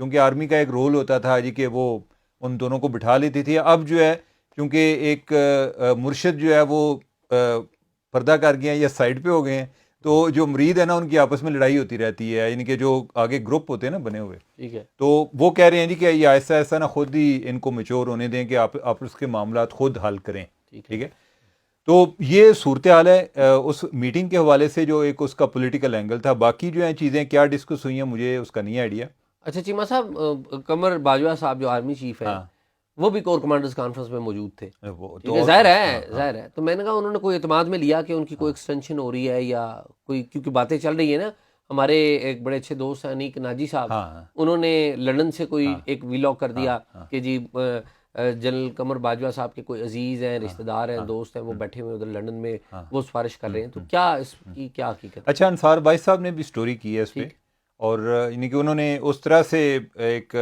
چونکہ آرمی کا ایک رول ہوتا تھا جی کہ وہ ان دونوں کو بٹھا لیتی تھی. اب جو ہے چونکہ ایک مرشد جو ہے وہ پردہ کر گئے ہیں یا سائڈ پہ ہو گئے ہیں, تو جو مرید ہے نا ان کی آپس میں لڑائی ہوتی رہتی ہے, یعنی کہ جو آگے گروپ ہوتے ہیں نا بنے ہوئے, ٹھیک ہے, تو وہ کہہ رہے ہیں جی کہ یہ ایسا ایسا نا خود ہی ان کو میچور ہونے دیں کہ آپ آپس کے معاملات خود حل کریں. ٹھیک ہے, تو یہ صورتحال ہے اس میٹنگ کے حوالے سے جو ایک اس کا پولیٹیکل اینگل تھا. باقی جو ہیں چیزیں کیا ڈسکس ہوئی ہیں مجھے اس کا نہیں آئیڈیا. اچھا چیمہ صاحب, قمر باجوہ صاحب جو آرمی چیف ہیں وہ بھی کور کمانڈرز کانفرنس میں موجود تھے, ظاہر ہے, تو میں نے کہا انہوں نے کوئی اعتماد میں لیا کہ ان کی کوئی ایکسٹینشن ہو رہی ہے یا کوئی, کیونکہ باتیں چل رہی ہیں نا. ہمارے ایک بڑے اچھے دوست ہیں انیک ناجی صاحب, انہوں نے لندن سے کوئی ایک ویلاگ کر دیا کہ جی جنرل قمر باجوہ صاحب کے کوئی عزیز ہیں, رشتہ دار ہیں, دوست ہیں, وہ بیٹھے ہوئے ادھر لندن میں, وہ سفارش کر رہے ہیں. تو کیا اس کی کیا حقیقت؟ اچھا, انصار بھائی صاحب نے بھی سٹوری کی ہے اس پہ, اور یعنی کہ انہوں نے اس طرح سے ایک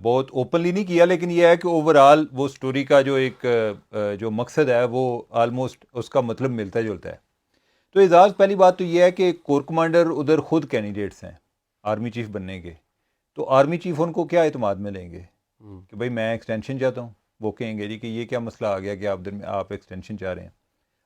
بہت اوپنلی نہیں کیا, لیکن یہ ہے کہ اوورآل وہ سٹوری کا جو ایک جو مقصد ہے وہ آلموسٹ اس کا مطلب ملتا جلتا ہے. تو اعزاز, پہلی بات تو یہ ہے کہ کور کمانڈر ادھر خود کینڈیڈیٹس ہیں آرمی چیف بننے کے, تو آرمی چیف ان کو کیا اعتماد میں لیں گے کہ بھائی میں ایکسٹینشن چاہتا ہوں. وہ کہیں گے جی کہ یہ کیا مسئلہ آ گیا کہ آپ ایکسٹینشن چاہ رہے ہیں.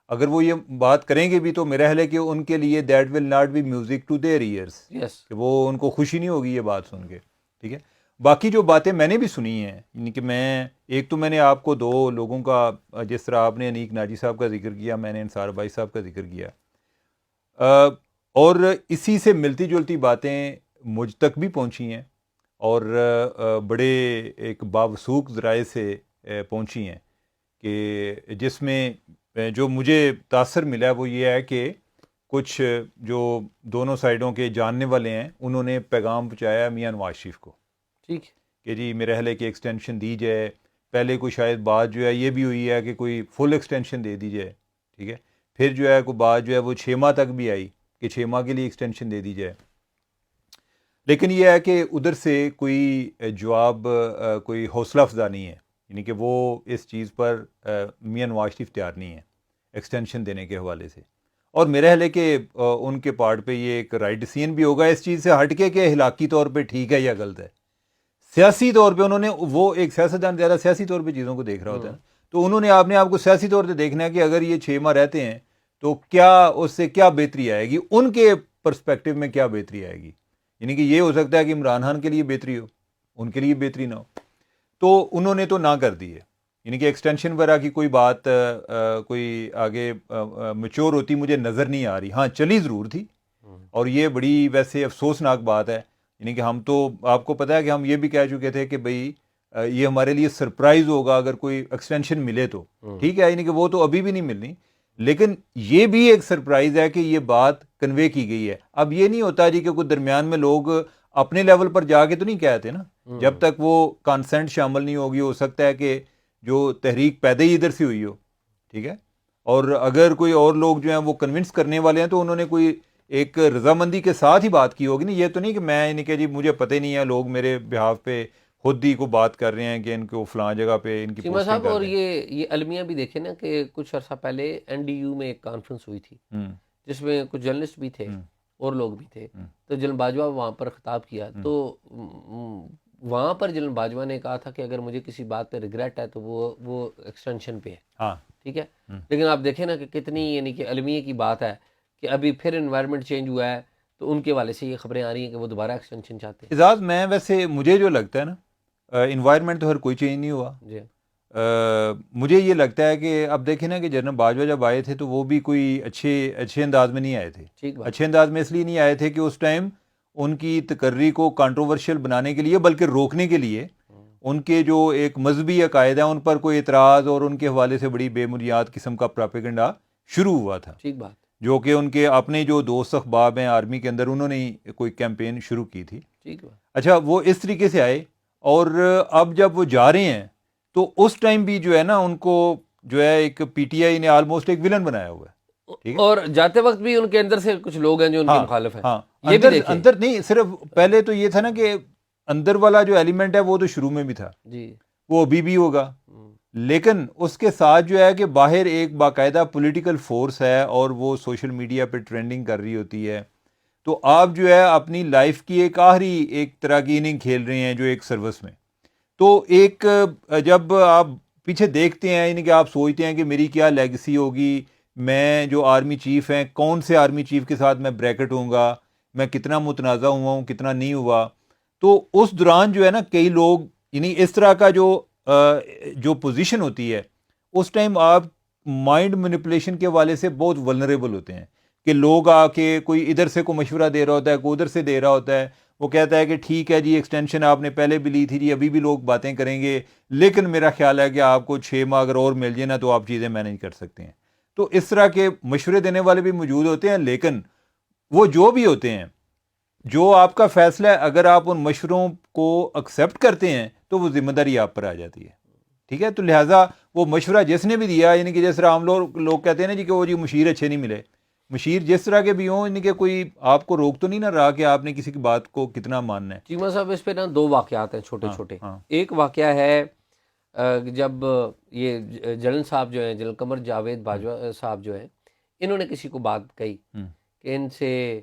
اگر وہ یہ بات کریں گے بھی تو میرا خیال ہے کہ ان کے لیے that will not be music to their ears, کہ وہ ان کو خوشی نہیں ہوگی یہ بات سن کے. ٹھیک ہے, باقی جو باتیں میں نے بھی سنی ہیں, یعنی کہ میں نے آپ کو دو لوگوں کا, جس طرح آپ نے انیک ناجی صاحب کا ذکر کیا, میں نے انصار بھائی صاحب کا ذکر کیا, اور اسی سے ملتی جلتی باتیں مجھ تک بھی پہنچی ہیں اور بڑے ایک باوثوق ذرائع سے پہنچی ہیں, کہ جس میں جو مجھے تاثر ملا وہ یہ ہے کہ کچھ جو دونوں سائڈوں کے جاننے والے ہیں انہوں نے پیغام پہنچایا میاں نواز شریف کو, ٹھیک کہ جی میرے خیال ہے کہ ایکسٹینشن دی جائے. پہلے کوئی شاید بات جو ہے یہ بھی ہوئی ہے کہ کوئی فل ایکسٹینشن دے دی جائے. ٹھیک ہے, پھر جو ہے کوئی بات جو ہے وہ 6 ماہ تک بھی آئی کہ 6 ماہ کے لیے ایکسٹینشن دے دی جائے. لیکن یہ ہے کہ ادھر سے کوئی جواب, کوئی حوصلہ افزا نہیں ہے, یعنی کہ وہ اس چیز پر میاں نواز شریف تیار نہیں ہے ایکسٹینشن دینے کے حوالے سے. اور میرا خیال ہے کہ ان کے پارٹ پہ یہ ایک رائٹ ڈیسیژن بھی ہوگا اس چیز سے ہٹ کے کہ اخلاقی طور پہ ٹھیک ہے یا غلط ہے. سیاسی طور پہ انہوں نے, وہ ایک سیاستدان زیادہ سیاسی طور پہ چیزوں کو دیکھ رہا ہوتا ہے, تو انہوں نے آپ کو سیاسی طور پہ دیکھنا ہے کہ اگر یہ 6 ماہ رہتے ہیں تو کیا اس سے کیا بہتری آئے گی, ان کے پرسپیکٹو میں کیا بہتری آئے گی. یعنی کہ یہ ہو سکتا ہے کہ عمران خان کے لیے بہتری ہو, ان کے لیے بہتری نہ ہو. تو انہوں نے تو نہ کر دی ہے, یعنی کہ ایکسٹینشن وغیرہ کی کوئی بات کوئی آگے میچور ہوتی مجھے نظر نہیں آ رہی. ہاں چلی ضرور تھی, اور یہ بڑی ویسے افسوسناک بات ہے. یعنی کہ ہم تو, آپ کو پتہ ہے کہ ہم یہ بھی کہہ چکے تھے کہ بھئی یہ ہمارے لیے سرپرائز ہوگا اگر کوئی ایکسٹینشن ملے تو. ٹھیک ہے, یعنی کہ وہ تو ابھی بھی نہیں ملنی, لیکن یہ بھی ایک سرپرائز ہے کہ یہ بات کنوے کی گئی ہے. اب یہ نہیں ہوتا جی کہ کوئی درمیان میں لوگ اپنے لیول پر جا کے تو نہیں کہتے نا, جب تک وہ کانسنٹ شامل نہیں ہوگی. ہو سکتا ہے کہ جو تحریک پیدا ہی ادھر سے ہوئی ہو. ٹھیک ہے, اور اگر کوئی اور لوگ جو ہیں وہ کنونس کرنے والے ہیں تو انہوں نے کوئی ایک رضامندی کے ساتھ ہی بات کی ہوگی. نہیں, یہ تو نہیں کہ میں یعنی کہ جی مجھے پتہ ہی نہیں ہے, لوگ میرے بہاف پہ خود ہی کو بات کر رہے ہیں کہ ان کو فلاں جگہ پہ ان کی پوسٹنگ صاحب. کر اور رہے ہیں. یہ المیہ بھی دیکھیں نا کہ کچھ عرصہ پہلے NDU میں ایک کانفرنس ہوئی تھی جس میں کچھ جرنلسٹ بھی تھے اور لوگ بھی تھے. تو جنرل باجوہ وہاں پر خطاب کیا, تو وہاں پر جنرل باجوہ نے کہا تھا کہ اگر مجھے کسی بات پہ ریگریٹ ہے تو وہ ایکسٹینشن پہ ہے. ٹھیک ہے, لیکن آپ دیکھیں نا کہ کتنی یعنی کہ المیہ کی بات ہے کہ ابھی پھر انوائرمنٹ چینج ہوا ہے, تو ان کے والے سے یہ خبریں آ رہی ہیں کہ وہ دوبارہ ایکسٹینشن چاہتے ہیں. اعزاز, میں ویسے مجھے جو لگتا ہے نا, انوائرمنٹ تو ہر کوئی چینج نہیں ہوا. جی, مجھے یہ لگتا ہے کہ اب دیکھیں نا کہ جنرل باجوہ جب آئے تھے تو وہ بھی کوئی اچھے انداز میں نہیں آئے تھے. اچھے انداز میں اس لیے نہیں آئے تھے کہ اس ٹائم ان کی تقرری کو کنٹروورشل بنانے کے لیے بلکہ روکنے کے لیے ان کے جو ایک مذہبی عقائد ہیں ان پر کوئی اعتراض اور ان کے حوالے سے بڑی بے بنیاد قسم کا پراپیگنڈا شروع ہوا تھا. ٹھیک بات, جو کہ ان کے اپنے جو دوست احباب ہیں آرمی کے اندر, انہوں نے کوئی کیمپین شروع کی تھی. ٹھیک بات. اچھا, وہ اس طریقے سے آئے, اور اب جب وہ جا رہے ہیں تو اس ٹائم بھی جو ہے نا ان کو جو ہے ایک PTI نے آلموسٹ ایک ولن بنایا ہوا ہے. اور جاتے وقت بھی ان کے اندر سے کچھ لوگ ہیں جو ان کے مخالف ہیں. ہاں, اندر نہیں, صرف پہلے تو یہ تھا نا کہ اندر والا جو ایلیمنٹ ہے وہ تو شروع میں بھی تھا, جی وہ ابھی بھی ہوگا, لیکن اس کے ساتھ جو ہے کہ باہر ایک باقاعدہ پولیٹیکل فورس ہے اور وہ سوشل میڈیا پہ ٹرینڈنگ کر رہی ہوتی ہے. تو آپ جو ہے اپنی لائف کی ایک آخری ایک طرح کی اننگ کھیل رہے ہیں جو ایک سروس میں. تو ایک جب آپ پیچھے دیکھتے ہیں یعنی کہ آپ سوچتے ہیں کہ میری کیا لیگسی ہوگی, میں جو آرمی چیف ہیں کون سے آرمی چیف کے ساتھ میں بریکٹ ہوں گا, میں کتنا متنازع ہوا ہوں کتنا نہیں ہوا. تو اس دوران جو ہے نا کئی لوگ یعنی اس طرح کا جو پوزیشن ہوتی ہے اس ٹائم آپ مائنڈ مینیپولیشن کے والے سے بہت ولنریبل ہوتے ہیں کہ لوگ آ کے کوئی ادھر سے کوئی مشورہ دے رہا ہوتا ہے, کوئی ادھر سے دے رہا ہوتا ہے, وہ کہتا ہے کہ ٹھیک ہے جی ایکسٹینشن آپ نے پہلے بھی لی تھی جی, ابھی بھی لوگ باتیں کریں گے, لیکن میرا خیال ہے کہ آپ کو 6 ماہ اگر اور مل جائے نا تو آپ چیزیں مینیج کر سکتے ہیں. تو اس طرح کے مشورے دینے والے بھی موجود ہوتے ہیں, لیکن وہ جو بھی ہوتے ہیں جو آپ کا فیصلہ ہے اگر آپ ان مشوروں کو ایکسیپٹ کرتے ہیں تو وہ ذمہ داری آپ پر آ جاتی ہے. ٹھیک ہے, تو لہٰذا وہ مشورہ جس نے بھی دیا یعنی کہ جس طرح ہم لوگ کہتے ہیں نا جی کہ وہ جی مشیر اچھے نہیں ملے, مشیر جس طرح کے بھی ہوں یعنی کہ کوئی آپ کو روک تو نہیں نہ رہا کہ آپ نے کسی کی بات کو کتنا ماننا ہے. چیمہ صاحب اس پہ نا 2 واقعات ہیں چھوٹے چھوٹے. ہاں. ایک واقعہ ہے جب یہ جنرل صاحب جو ہیں, جنرل قمر جاوید باجوہ صاحب جو ہیں, انہوں نے کسی کو بات کہی کہ ان سے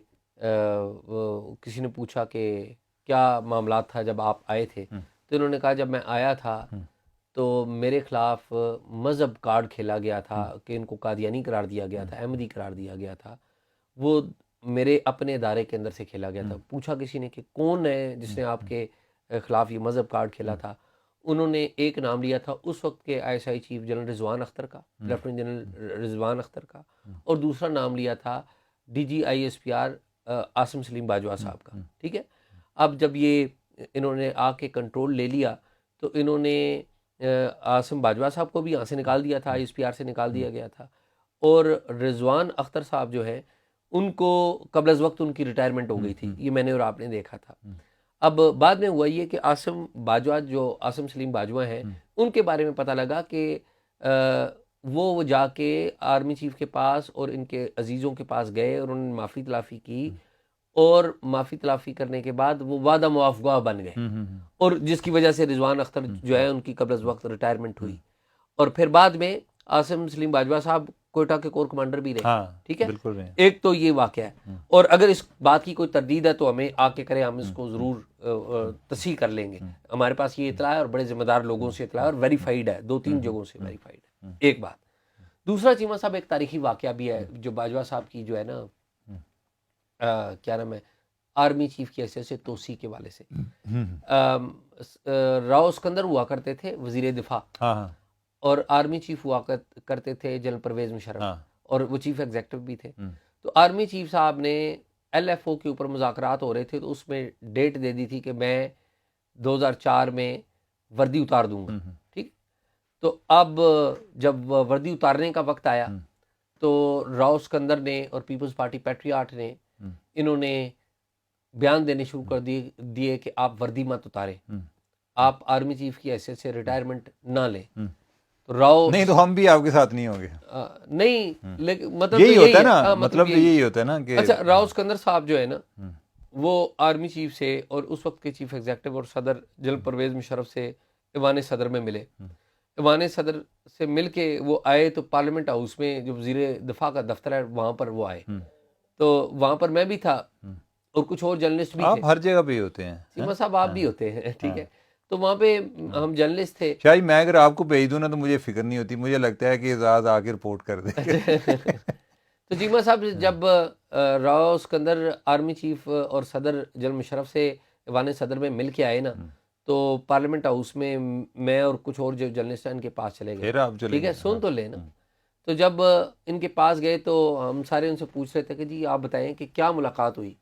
کسی نے پوچھا کہ کیا معاملات تھا جب آپ آئے تھے, تو انہوں نے کہا جب میں آیا تھا تو میرے خلاف مذہب کارڈ کھیلا گیا تھا کہ ان کو قادیانی قرار دیا گیا تھا, احمدی قرار دیا گیا تھا, وہ میرے اپنے ادارے کے اندر سے کھیلا گیا تھا. پوچھا کسی نے کہ کون ہے جس نے آپ کے خلاف یہ مذہب کارڈ کھیلا تھا, انہوں نے ایک نام لیا تھا اس وقت کے ISI چیف جنرل رضوان اختر کا, لیفٹیننٹ جنرل رضوان اختر کا, اور دوسرا نام لیا تھا DG ISPR عاصم سلیم باجوہ صاحب کا. ٹھیک ہے, اب جب یہ انہوں نے آ کے کنٹرول لے لیا تو انہوں نے عاصم باجوہ صاحب کو بھی یہاں سے نکال دیا تھا, ISPR سے نکال دیا گیا تھا, اور رضوان اختر صاحب جو ہیں ان کو قبل از وقت ان کی ریٹائرمنٹ ہو گئی تھی. یہ میں نے اور آپ نے دیکھا تھا. اب بعد میں ہوا یہ کہ عاصم باجوہ جو عاصم سلیم باجوہ ہیں ان کے بارے میں پتہ لگا کہ وہ جا کے آرمی چیف کے پاس اور ان کے عزیزوں کے پاس گئے اور انہوں نے معافی تلافی کی, اور معافی تلافی کرنے کے بعد وہ وعدہ معاف گواہ بن گئے, اور جس کی وجہ سے رضوان اختر جو ہے ان کی قبل از وقت ریٹائرمنٹ ہوئی. اور پھر بعد میں عاصم سلیم باجوہ صاحب کوئٹہ کے کور کمانڈر بھی رہے. ٹھیک ہے, ایک تو یہ واقعہ ہے, اور اگر اس بات کی کوئی تردید ہے تو ہمیں آ کے کریں, ہم اس کو ضرور تصحیح کر لیں گے. ہمارے پاس یہ اطلاع ہے اور بڑے ذمہ دار لوگوں سے اطلاع ہے اور ویریفائڈ ہے, 2-3 جگہوں سے ویریفائڈ ہے. ایک بات. دوسرا چیمہ صاحب ایک تاریخی واقعہ بھی ہے جو باجوہ صاحب کی جو ہے نا کیا نام ہے آرمی چیف کی حیثیت سے توسیع کے والے سے. راؤ اسکندر ہوا کرتے تھے وزیر دفاع, اور آرمی چیف ہوا کرتے تھے جنرل پرویز مشرف, اور وہ چیف ایگزیکٹو بھی تھے. تو آرمی چیف صاحب نے LFO کے اوپر مذاکرات ہو رہے تھے, تو اس میں ڈیٹ دے دی تھی کہ میں 2004 میں وردی اتار دوں گا. ٹھیک, تو اب جب وردی اتارنے کا وقت آیا تو راؤ اسکندر نے اور پیپلز پارٹی پیٹریاٹ نے انہوں نے بیان دینے شروع کر دیے کہ آپ وردی مت اتاریں, آپ آرمی چیف کی حیثیت سے ریٹائرمنٹ نہ لیں. تو راؤ نہیں تو ہم بھی آپ کے ساتھ نہیں ہوں گے. نہیں, لیکن مطلب یہی ہوتا ہے نا, مطلب یہی ہوتا ہے نا کہ اچھا راؤ اسکندر صاحب جو ہے نا وہ آرمی چیف سے اور اس وقت کے چیف ایگزیکٹو اور صدر جنرل پرویز مشرف سے ایوان صدر میں ملے. ایوان صدر سے مل کے وہ آئے تو پارلیمنٹ ہاؤس میں جو وزیر دفاع کا دفتر ہے وہاں پر وہ آئے, تو وہاں پر میں بھی تھا اور کچھ اور جرنلسٹ بھی تھے. آپ ہر جگہ پہ ہی ہوتے ہیں چیمہ صاحب, آپ بھی ہوتے ہیں. ٹھیک ہے, تو وہاں پہ ہم جرنلسٹ تھے. شاید میں اگر آپ کو بھیج دوں نا تو مجھے فکر نہیں ہوتی, مجھے لگتا ہے کہ اعزاز آ کے رپورٹ کر دے. تو چیمہ صاحب جب راؤ اسکندر آرمی چیف اور صدر جنرل مشرف سے ایوان صدر میں مل کے آئے نا, تو پارلیمنٹ ہاؤس میں میں اور کچھ اور جو جرنلسٹ ہیں ان کے پاس چلے گئے. ٹھیک ہے, سن تو لے نا. تو جب ان کے پاس گئے تو ہم سارے ان سے پوچھ رہے تھے کہ جی آپ بتائیں کہ کیا ملاقات ہوئی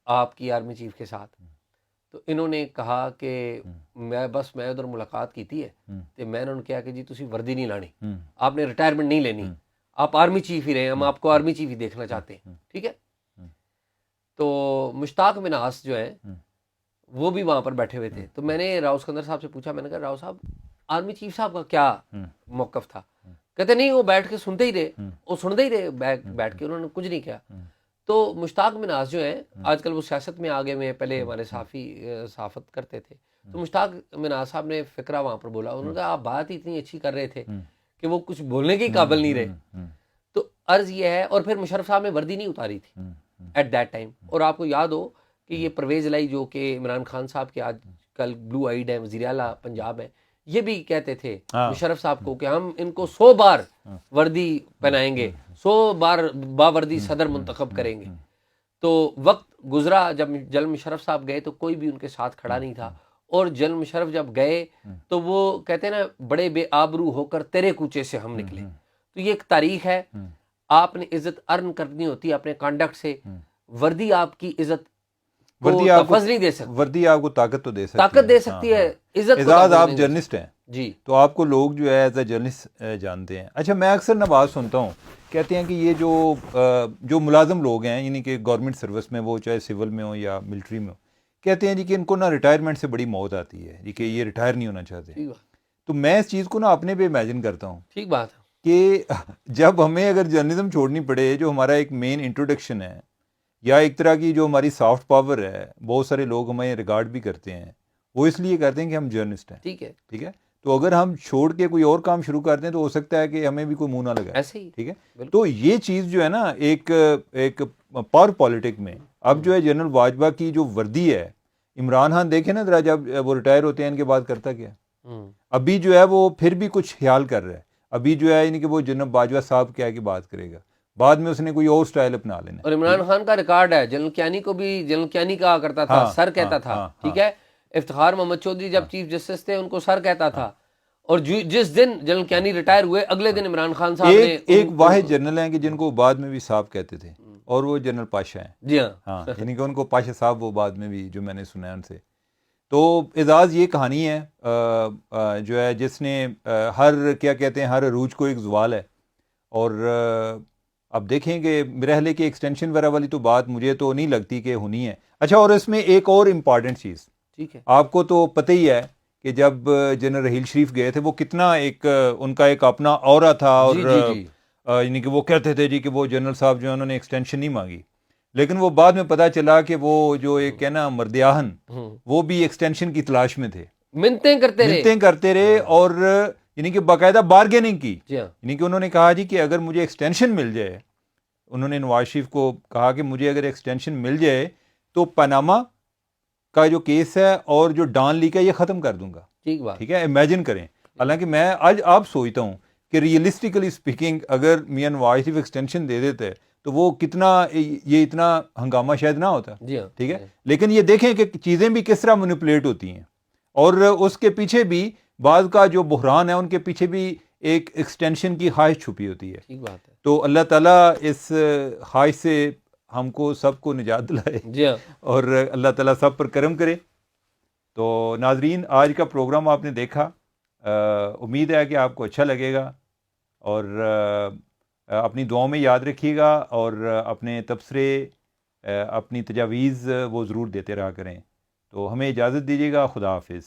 آپ کی آرمی چیف کے ساتھ. تو انہوں نے کہا کہ میں ادھر ملاقات کی تھی ہے, تو میں نے انہوں نے کہا کہ جی تسی وردی نہیں لانی, آپ نے ریٹائرمنٹ نہیں لینی, آپ آرمی چیف ہی رہے, ہم آپ کو آرمی چیف ہی دیکھنا چاہتے ہیں. ٹھیک ہے, تو مشتاق مناس جو ہیں وہ بھی وہاں پر بیٹھے ہوئے تھے. تو میں نے راؤ اسکندر صاحب سے پوچھا, میں نے کہا راؤ صاحب آرمی چیف صاحب کا کیا موقف تھا؟ کہتے نہیں, وہ بیٹھ کے سنتے ہی رہے, وہ سنتے ہی رہے بیٹھ کے, انہوں نے کچھ نہیں کیا. تو مشتاق مناس جو ہیں آج کل وہ سیاست میں آگے ہوئے ہیں, پہلے ہمارے صحافت کرتے تھے. تو مشتاق مناس صاحب نے فقرہ وہاں پر بولا, انہوں نے کہا آپ بات ہی اتنی اچھی کر رہے تھے کہ وہ کچھ بولنے کے قابل نہیں رہے. تو عرض یہ ہے, اور پھر مشرف صاحب نے وردی نہیں اتاری تھی. At that time. اور آپ کو یاد ہو کہ یہ پرویز الہی جو کہ عمران خان صاحب کے آج کل بلو آئیڈ ہیں، وزیر اعلیٰ پنجاب ہیں، یہ بھی کہتے تھے مشرف صاحب کو کہ ہم ان کو 100 بار وردی پہنائیں گے، 100 بار باوردی صدر منتخب کریں گے. تو وقت گزرا، جب جنرل مشرف صاحب گئے تو کوئی بھی ان کے ساتھ کھڑا نہیں تھا. اور جنرل مشرف جب گئے تو وہ کہتے ہیں نا، بڑے بے آبرو ہو کر تیرے کوچے سے ہم نکلے. تو یہ ایک تاریخ ہے. آپ نے عزت ارن کرنی ہوتی ہے اپنے کانڈکٹ سے. وردی آپ کی عزت کو تفض نہیں دے سکتی. وردی آپ کو طاقت تو دے سکتی ہے، طاقت دے سکتی ہے، عزت. اعزاز آپ جرنلسٹ ہیں جی، تو آپ کو لوگ جو ہے ایز اے جرنلسٹ جانتے ہیں. اچھا، میں اکثر نہ بات سنتا ہوں، کہتے ہیں کہ یہ جو ملازم لوگ ہیں، یعنی کہ گورنمنٹ سروس میں، وہ چاہے سول میں ہو یا ملٹری میں ہو، کہتے ہیں جی کہ ان کو نا ریٹائرمنٹ سے بڑی موت آتی ہے، جی کہ یہ ریٹائر نہیں ہونا چاہتے. تو میں اس چیز کو نا اپنے پہ امیجن کرتا ہوں. ٹھیک بات ہے کہ جب ہمیں اگر جرنلزم چھوڑنی پڑے، جو ہمارا ایک مین انٹروڈکشن ہے، یا ایک طرح کی جو ہماری سافٹ پاور ہے، بہت سارے لوگ ہمیں ریگارڈ بھی کرتے ہیں، وہ اس لیے کرتے ہیں کہ ہم جرنلسٹ ہیں. ٹھیک ہے، ٹھیک ہے. تو اگر ہم چھوڑ کے کوئی اور کام شروع کرتے ہیں تو ہو سکتا ہے کہ ہمیں بھی کوئی منہ نہ لگا. ایسے ہی. ٹھیک ہے. تو یہ چیز جو ہے نا ایک پاور پالیٹک میں اب جو ہے جنرل باجوہ کی جو وردی ہے، عمران خان دیکھیں نا ذرا، جب وہ ریٹائر ہوتے ہیں ان کے بعد کرتا کیا؟ ابھی جو ہے وہ پھر بھی کچھ خیال کر رہا ہے. ابھی جو ہے یعنی کہ وہ جنرل باجوہ صاحب کیا کی بات کرے گا، بعد میں اس نے کوئی اور سٹائل اپنا لینا. اور عمران خان کا ریکارڈ ہے، جنرل کیانی کو بھی جنرل کیانی کہا کرتا تھا، سر کہتا تھا. ٹھیک ہے. افتخار محمد چودھری جب چیف جسٹس تھے ان کو سر کہتا تھا. اور جس دن جنرل کیانی ریٹائر ہوئے، اگلے دن عمران خان صاحب نے ایک واحد جنرل ہیں کہ جن کو بعد میں بھی صاحب کہتے تھے، اور وہ جنرل پاشا ہیں. جی ہاں، یعنی کہ ان کو پاشا صاحب وہ بعد میں بھی جو میں نے سنا ہے ان سے. تو اعزاز یہ کہانی ہے جو ہے جس نے ہر کیا کہتے ہیں ہر عروج کو ایک زوال ہے. اور اب دیکھیں کہ میرے حلے کی ایکسٹینشن وغیرہ والی تو بات مجھے تو نہیں لگتی کہ ہونی ہے. اچھا، اور اس میں ایک اور امپارٹنٹ چیز، ٹھیک ہے، آپ کو تو پتہ ہی ہے کہ جب جنرل رحیل شریف گئے تھے، وہ کتنا ایک ان کا ایک اپنا اورا تھا. اور یعنی کہ وہ کہتے تھے جی کہ وہ جنرل صاحب جو ہے انہوں نے ایکسٹینشن نہیں مانگی، لیکن وہ بعد میں پتہ چلا کہ وہ جو ایک ہے نا مردیاہن، وہ بھی ایکسٹینشن کی تلاش میں تھے، منتیں کرتے رہے اور یعنی کہ باقاعدہ بارگیننگ کی. یعنی کہ انہوں نے کہا جی کہ اگر مجھے ایکسٹینشن مل جائے، انہوں نے نواز شریف کو کہا کہ مجھے اگر ایکسٹینشن مل جائے تو پاناما کا جو کیس ہے اور جو ڈان لیک ہے یہ ختم کر دوں گا. ٹھیک ہے. امیجن کریں. حالانکہ میں آج آپ سوچتا ہوں کہ ریئلسٹیکلی اسپیکنگ اگر میاں نواز شریف ایکسٹینشن دے دیتے تو وہ کتنا یہ اتنا ہنگامہ شاید نہ ہوتا. ٹھیک ہے. لیکن یہ دیکھیں کہ چیزیں بھی کس طرح مینیپولیٹ ہوتی ہیں، اور اس کے پیچھے بھی بعض کا جو بحران ہے ان کے پیچھے بھی ایک ایکسٹینشن کی خواہش چھپی ہوتی ہے. ٹھیک بات ہے. تو اللہ تعالیٰ اس خواہش سے ہم کو سب کو نجات دلائے اور اللہ تعالیٰ سب پر کرم کرے. تو ناظرین، آج کا پروگرام آپ نے دیکھا، امید ہے کہ آپ کو اچھا لگے گا، اور اپنی دعاؤں میں یاد رکھیے گا، اور اپنے تبصرے، اپنی تجاویز وہ ضرور دیتے رہا کریں. تو ہمیں اجازت دیجیے گا. خدا حافظ.